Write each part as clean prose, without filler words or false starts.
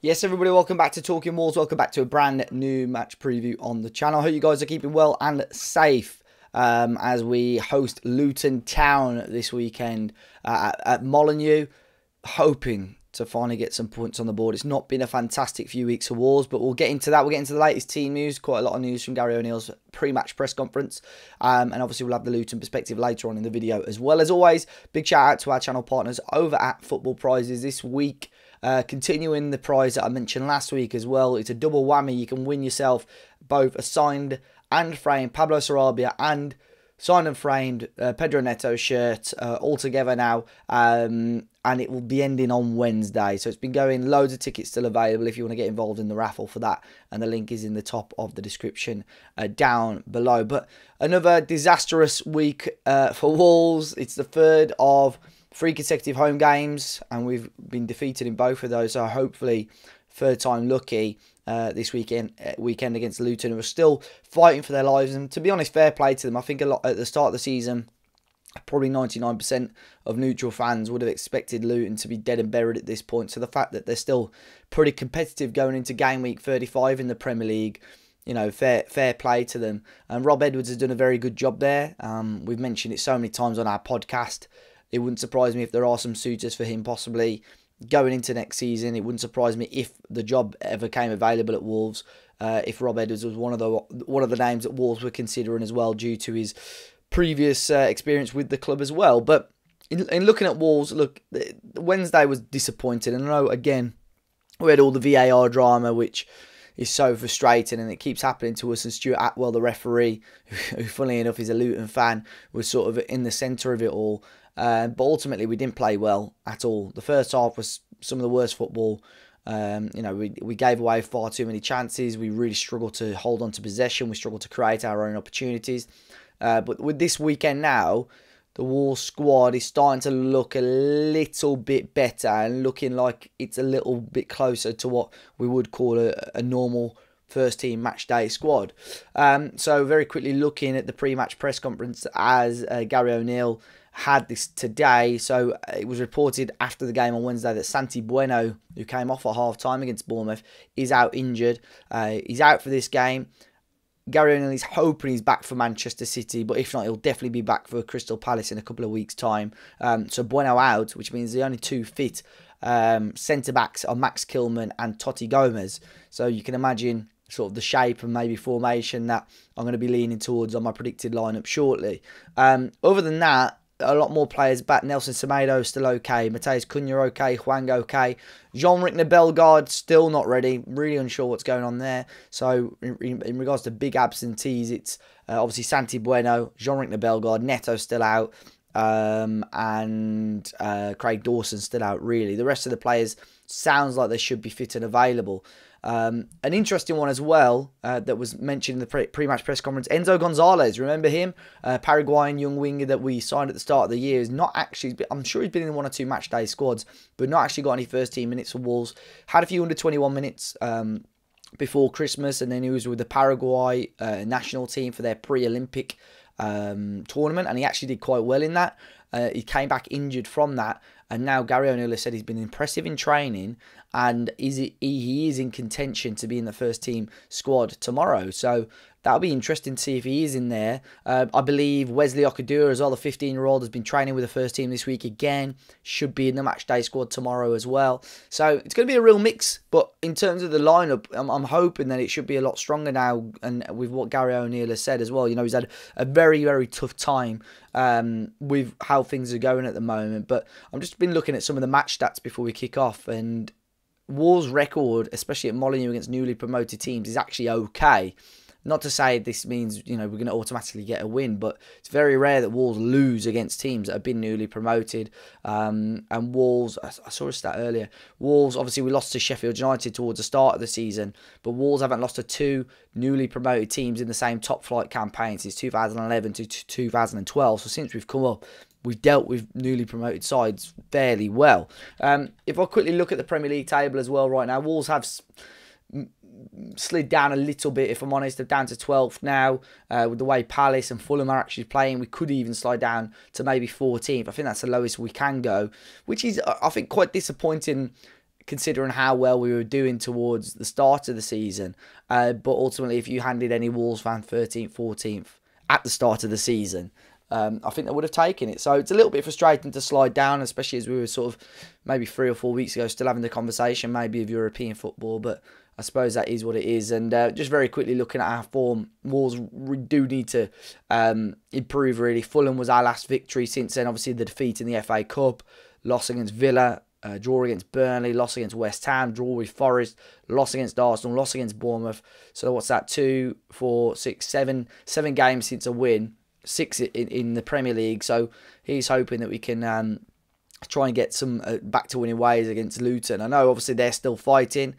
Yes, everybody, welcome back to Talking Wolves. Welcome back to a brand new match preview on the channel. I hope you guys are keeping well and safe as we host Luton Town this weekend at Molineux, hoping to finally get some points on the board. It's not been a fantastic few weeks for Wolves, but we'll get into that. We'll get into the latest team news, quite a lot of news from Gary O'Neill's pre-match press conference, and obviously we'll have the Luton perspective later on in the video as well. As always, big shout out to our channel partners over at Football Prizes this week. Continuing the prize that I mentioned last week as well. It's a double whammy. You can win yourself both a signed and framed Pablo Sarabia and signed and framed Pedro Neto shirt all together now, and it will be ending on Wednesday. So it's been going, loads of tickets still available if you want to get involved in the raffle for that, and the link is in the top of the description down below. But another disastrous week for Wolves. It's the third of 3 consecutive home games, and we've been defeated in both of those. So hopefully, third time lucky this weekend against Luton, who are still fighting for their lives. And to be honest, fair play to them. I think a lot at the start of the season, probably 99% of neutral fans would have expected Luton to be dead and buried at this point. So the fact that they're still pretty competitive going into game week 35 in the Premier League, you know, fair play to them. And Rob Edwards has done a very good job there. We've mentioned it so many times on our podcast. It wouldn't surprise me if there are some suitors for him possibly going into next season. It wouldn't surprise me if the job ever came available at Wolves. If Rob Edwards was one of the names that Wolves were considering as well, due to his previous experience with the club as well. But in looking at Wolves, look, Wednesday was disappointing. And I know, again, we had all the VAR drama, which is so frustrating, and it keeps happening to us. And Stuart Atwell, the referee, who funnily enough is a Luton fan, was sort of in the centre of it all. But ultimately, we didn't play well at all. The first half was some of the worst football. You know, we gave away far too many chances. We really struggled to hold on to possession. We struggled to create our own opportunities. But with this weekend now, the Wolves squad is starting to look a little bit better and looking like it's a little bit closer to what we would call a normal first team match day squad. So very quickly looking at the pre-match press conference as Gary O'Neill had this today. So it was reported after the game on Wednesday that Santi Bueno, who came off at half-time against Bournemouth, is out injured. He's out for this game. Gary O'Neill is hoping he's back for Manchester City, but if not, he'll definitely be back for Crystal Palace in a couple of weeks' time. So Bueno out, which means the only 2 fit centre-backs are Max Kilman and Totti Gomez. So you can imagine sort of the shape and maybe formation that I'm going to be leaning towards on my predicted lineup shortly. Other than that, a lot more players back. Nelson Semedo still okay. Mateus Cunha okay. Hwang okay. Jean-Rick Bellegarde still not ready. Really unsure what's going on there. So in regards to big absentees, it's obviously Santi Bueno, Jean-Rick Bellegarde, Neto still out, and Craig Dawson still out, really. The rest of the players sounds like they should be fit and available. An interesting one as well that was mentioned in the pre-match press conference, Enzo Gonzalez. Remember him? Paraguayan young winger that we signed at the start of the year. Is not actually, I'm sure he's been in 1 or 2 match day squads, but not actually got any first team minutes for Wolves. Had a few under 21 minutes before Christmas, and then he was with the Paraguay national team for their pre-Olympic tournament, and he actually did quite well in that. He came back injured from that, and now Gary O'Neill has said he's been impressive in training, and he is in contention to be in the first team squad tomorrow. So that'll be interesting to see if he is in there. I believe Wesley Okudura as well, the 15-year-old, has been training with the first team this week again. Should be in the match day squad tomorrow as well. So it's going to be a real mix. But in terms of the lineup, I'm hoping that it should be a lot stronger now. And with what Gary O'Neill has said as well, you know, he's had a very, very tough time with how things are going at the moment. But I've just been looking at some of the match stats before we kick off, and Wolves' record, especially at Molineux against newly promoted teams, is actually okay. Not to say this means, you know, we're going to automatically get a win, but it's very rare that Wolves lose against teams that have been newly promoted. And Wolves, I saw a stat earlier, Wolves, obviously we lost to Sheffield United towards the start of the season, but Wolves haven't lost to 2 newly promoted teams in the same top flight campaign since 2011 to 2012. So since we've come up, we've dealt with newly promoted sides fairly well. If I quickly look at the Premier League table as well right now, Wolves have slid down a little bit, if I'm honest. They're down to 12th now. With the way Palace and Fulham are actually playing, we could even slide down to maybe 14th. I think that's the lowest we can go, which is, I think, quite disappointing considering how well we were doing towards the start of the season. But ultimately, if you handed any Wolves fan 13th, 14th at the start of the season, I think they would have taken it. So it's a little bit frustrating to slide down, especially as we were sort of maybe 3 or 4 weeks ago still having the conversation maybe of European football. But I suppose that is what it is. And just very quickly looking at our form, Wolves do need to improve really. Fulham was our last victory since then. Obviously the defeat in the FA Cup, loss against Villa, draw against Burnley, loss against West Ham, draw with Forest, loss against Arsenal, loss against Bournemouth. So what's that? 2, 4, 6, 7 games since a win. 6 in the Premier League, so he's hoping that we can try and get some back to winning ways against Luton. I know obviously they're still fighting.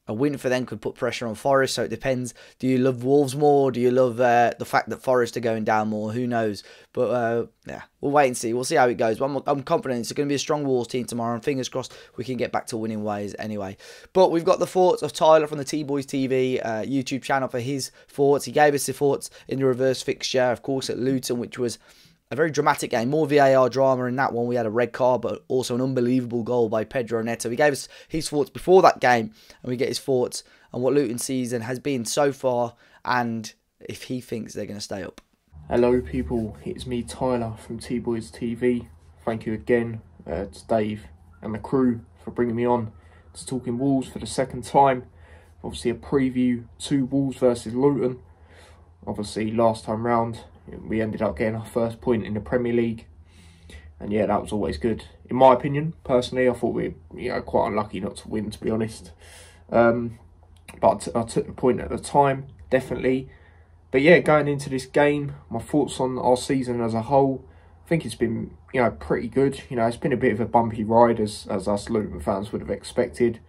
A win for them could put pressure on Forest, so it depends. Do you love Wolves more? Do you love the fact that Forest are going down more? Who knows? But yeah, we'll wait and see. We'll see how it goes. But I'm confident it's going to be a strong Wolves team tomorrow, and fingers crossed we can get back to winning ways anyway. But we've got the thoughts of Tyler from the T-Boys TV YouTube channel for his thoughts. He gave us the thoughts in the reverse fixture, of course, at Luton, which was a very dramatic game. More VAR drama in that one. We had a red card, but also an unbelievable goal by Pedro Neto. He gave us his thoughts before that game, and we get his thoughts on what Luton's season has been so far, and if he thinks they're going to stay up. Hello people, it's me Tyler from T-Boys TV. Thank you again to Dave and the crew for bringing me on to Talking Wolves for the second time. Obviously a preview to Wolves versus Luton. Obviously last time round we ended up getting our first point in the Premier League, and yeah, that was always good. In my opinion, personally, I thought we were quite unlucky not to win, to be honest. But I took the point at the time, definitely. But yeah, going into this game, my thoughts on our season as a whole, I think it's been pretty good. It's been a bit of a bumpy ride as us Luton fans would have expected.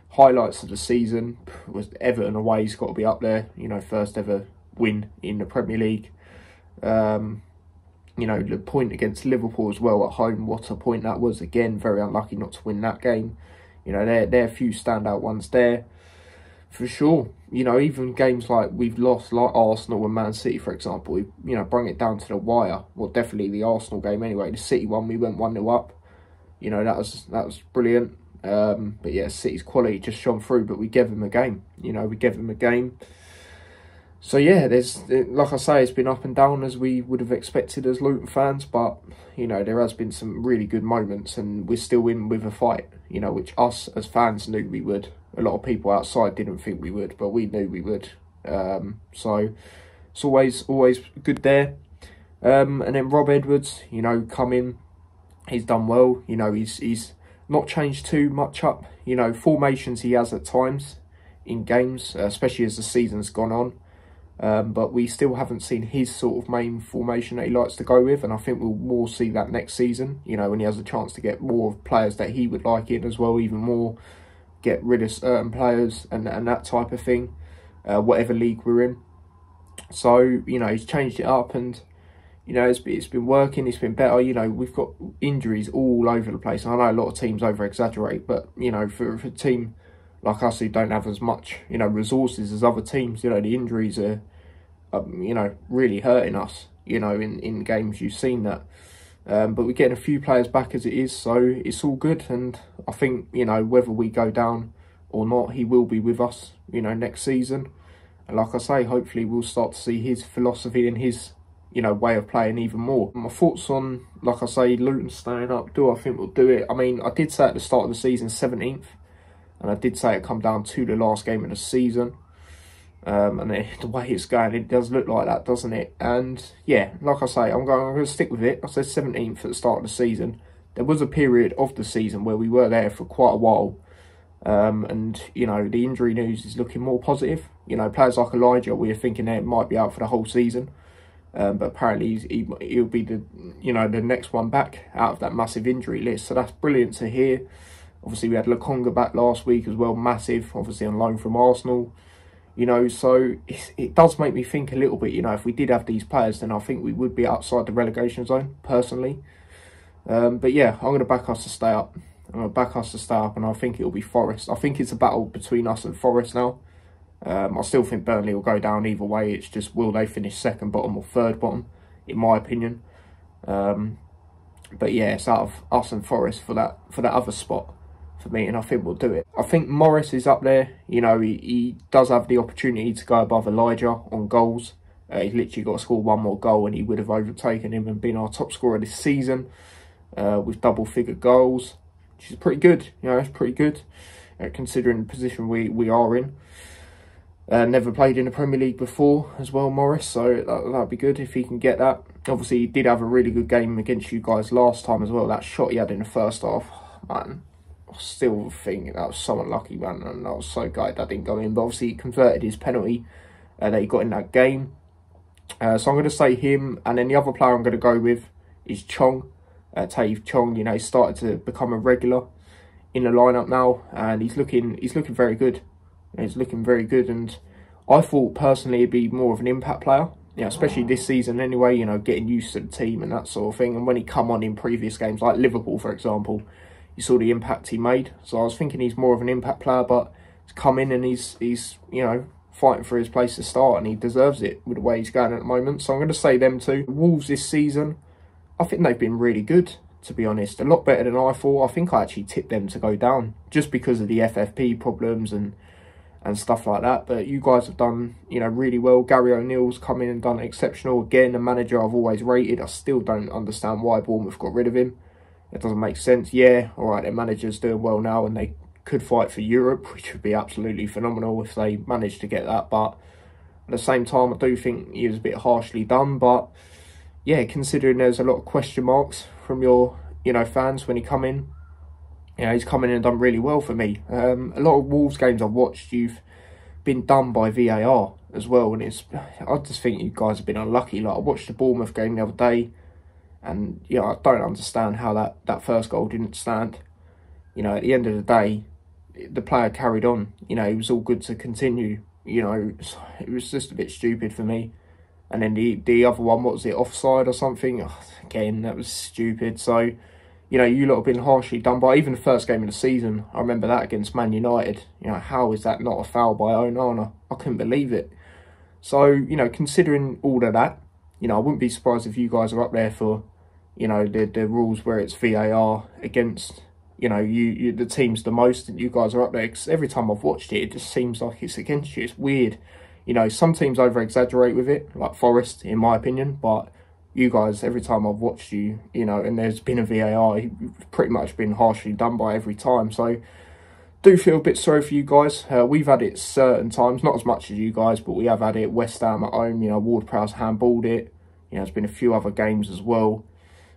Highlights of the season was Everton away's got to be up there. First ever win in the Premier League. The point against Liverpool as well at home, what a point that was. Again, very unlucky not to win that game. There are a few standout ones there for sure. Even games like we've lost, like Arsenal and Man City, for example, we bring it down to the wire. Well, definitely the Arsenal game anyway. The City one, we went 1-0 up. That was brilliant. But yeah, City's quality just shone through, but we gave them a game. We gave them a game. So yeah, like I say, it's been up and down as we would have expected as Luton fans, but there has been some really good moments, and we're still in with a fight, which us as fans knew we would. A lot of people outside didn't think we would, but we knew we would. So it's always good there. And then Rob Edwards, come in, he's done well. He's not changed too much up. Formations he has at times in games, especially as the season's gone on. But we still haven't seen his sort of main formation that he likes to go with, and I think we'll more see that next season, when he has a chance to get more players that he would like in as well, even more, get rid of certain players and that type of thing, whatever league we're in. So, he's changed it up, and, it's been working, it's been better. We've got injuries all over the place. I know a lot of teams over-exaggerate, but, for a team like us who don't have as much, resources as other teams, the injuries are, really hurting us, in games. You've seen that. But we're getting a few players back as it is, so it's all good. And I think, whether we go down or not, he will be with us, next season. And like I say, hopefully we'll start to see his philosophy and his, way of playing even more. My thoughts on, like I say, Luton staying up, do I think we'll do it? I mean, I did say at the start of the season, 17th. And I did say it come down to the last game of the season. And the way it's going, it does look like that, doesn't it? And yeah, like I say, I'm going to stick with it. I said 17th at the start of the season. There was a period of the season where we were there for quite a while. And, the injury news is looking more positive. Players like Elijah, we were thinking they might be out for the whole season. But apparently he'll be the next one back out of that massive injury list. So that's brilliant to hear. Obviously, we had Lokonga back last week as well, massive, obviously on loan from Arsenal. So it does make me think a little bit, if we did have these players, then I think we would be outside the relegation zone, personally. But yeah, I'm going to back us to stay up. and I think it'll be Forest. I think it's a battle between us and Forest now. I still think Burnley will go down either way. It's just, will they finish second bottom or third bottom, in my opinion. But yeah, it's out of us and Forest for that other spot, for me, and I think we'll do it. I think Morris is up there. You know, he does have the opportunity to go above Elijah on goals. He's literally got to score one more goal and he would have overtaken him and been our top scorer this season with double-figure goals, which is pretty good. You know, it's pretty good considering the position we are in. Never played in the Premier League before as well, Morris, so that'd be good if he can get that. Obviously, he did have a really good game against you guys last time as well. That shot he had in the first half, man, I still think that was so unlucky, man, and I was so gutted that didn't go in. But obviously, he converted his penalty that he got in that game. So I'm going to say him, and then the other player I'm going to go with is Chong, Taif Chong. You know, he's started to become a regular in the lineup now, and he's looking very good. He's looking very good, and I thought personally he'd be more of an impact player, you know, especially this season anyway, you know, getting used to the team and that sort of thing. And when he come on in previous games, like Liverpool, for example, you saw the impact he made. So I was thinking he's more of an impact player, but he's come in and he's you know, fighting for his place to start, and he deserves it with the way he's going at the moment. So I'm going to say them two. Wolves this season, I think they've been really good, to be honest. A lot better than I thought. I think I actually tipped them to go down just because of the FFP problems and stuff like that. But you guys have done, you know, really well. Gary O'Neill's come in and done exceptional. Again, a manager I've always rated. I still don't understand why Bournemouth got rid of him. It doesn't make sense. Yeah, all right, their manager's doing well now and they could fight for Europe, which would be absolutely phenomenal if they managed to get that. But at the same time, I do think he was a bit harshly done. But yeah, considering there's a lot of question marks from your, you know, fans when he come in, you know, he's come in and done really well for me. A lot of Wolves games I've watched, you've been done by VAR as well, and I just think you guys have been unlucky. Like, I watched the Bournemouth game the other day, and you know, I don't understand how that first goal didn't stand. You know, at the end of the day, the player carried on. You know, it was all good to continue. You know, it was just a bit stupid for me. And then the other one, what was it, offside or something? Oh, again, that was stupid. So, you know, you lot have been harshly done by. Even the first game of the season, I remember that against Man United. You know, how is that not a foul by Onana? I couldn't believe it. So, you know, considering all of that, you know, I wouldn't be surprised if you guys are up there for, you know, the rules where it's VAR against, you know, the teams the most, and you guys are up there. Because every time I've watched it, it just seems like it's against you. It's weird. You know, some teams over-exaggerate with it, like Forest, in my opinion, but you guys, every time I've watched you, you know, and there's been a VAR, you've pretty much been harshly done by every time. So, do feel a bit sorry for you guys. We've had it certain times, not as much as you guys, but we have had it. West Ham at home, you know, Ward-Prowse handballed it. You know, there's been a few other games as well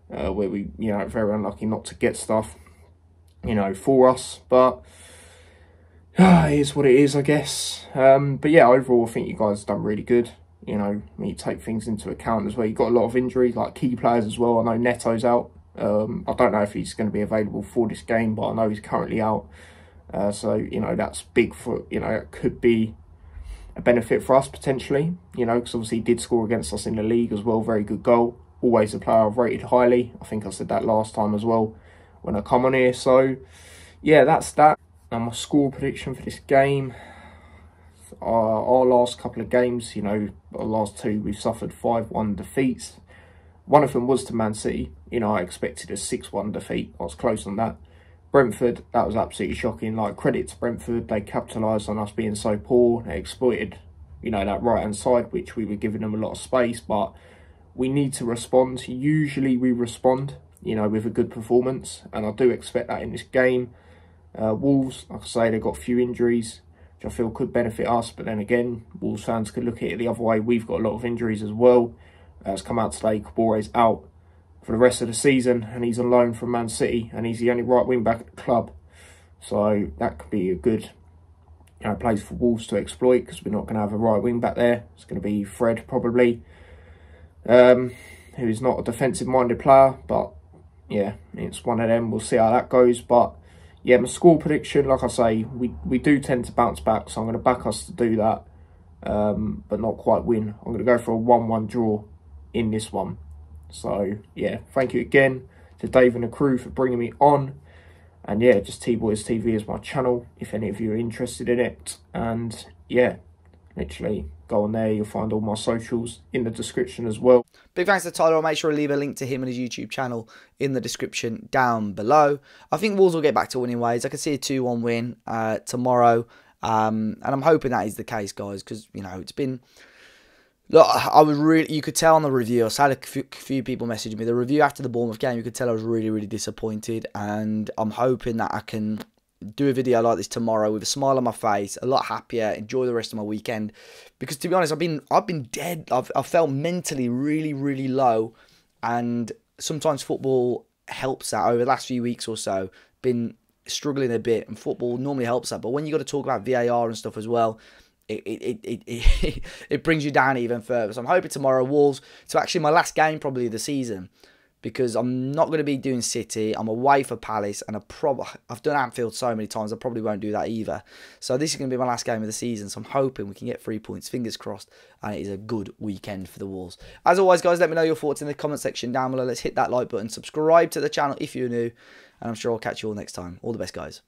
where we, you know, very unlucky not to get stuff, you know, for us. But it is what it is, I guess. But yeah, overall, I think you guys have done really good. You know, you take things into account as well. You've got a lot of injuries, like key players as well. I know Neto's out. I don't know if he's going to be available for this game, but I know he's currently out. So, you know, that's big for, you know, it could be a benefit for us potentially, you know, because obviously he did score against us in the league as well. Very good goal. Always a player I've rated highly. I think I said that last time as well when I come on here. So, yeah, that's that. And my score prediction for this game. Our last couple of games, you know, our last two, we've suffered 5-1 defeats. One of them was to Man City. You know, I expected a 6-1 defeat. I was close on that. Brentford, that was absolutely shocking. Like, credit to Brentford, they capitalised on us being so poor. They exploited, you know, that right-hand side, which we were giving them a lot of space. But we need to respond. Usually we respond, you know, with a good performance. And I do expect that in this game. Wolves, like I say, they've got a few injuries, which I feel could benefit us. But then again, Wolves fans could look at it the other way. We've got a lot of injuries as well. It's come out today, Cabore's out for the rest of the season, and he's on loan from Man City, and he's the only right wing back at the club. So that could be a good, you know, place for Wolves to exploit, because we're not going to have a right wing back there. It's going to be Fred probably, who is not a defensive minded player, but yeah, it's one of them. We'll see how that goes. But yeah, my score prediction, like I say, we do tend to bounce back, so I'm going to back us to do that, but not quite win. I'm going to go for a 1-1 draw in this one. So yeah, thank you again to Dave and the crew for bringing me on. And yeah, just T-Boys TV is my channel if any of you are interested in it. And yeah, literally go on there. You'll find all my socials in the description as well. Big thanks to Tyler. I'll make sure I leave a link to him and his YouTube channel in the description down below. I think Wolves will get back to winning ways. I can see a 2-1 win tomorrow. And I'm hoping that is the case, guys, because, you know, it's been... Look, you could tell on the review, I had a few people messaging me. The review after the Bournemouth game, you could tell I was really, really disappointed. And I'm hoping that I can do a video like this tomorrow with a smile on my face, a lot happier, enjoy the rest of my weekend. Because to be honest, I've been dead. I've felt mentally really, really low. And sometimes football helps that. Over the last few weeks or so, been struggling a bit. And football normally helps that. But when you got to talk about VAR and stuff as well, it brings you down even further. So I'm hoping tomorrow Wolves, so actually my last game probably of the season, because I'm not going to be doing City. I'm away for Palace, and I've done Anfield so many times, I probably won't do that either. So this is going to be my last game of the season, so I'm hoping we can get 3 points, fingers crossed, and it is a good weekend for the Wolves. As always, guys, let me know your thoughts in the comment section down below. Let's hit that like button, subscribe to the channel if you're new, and I'm sure I'll catch you all next time. All the best, guys.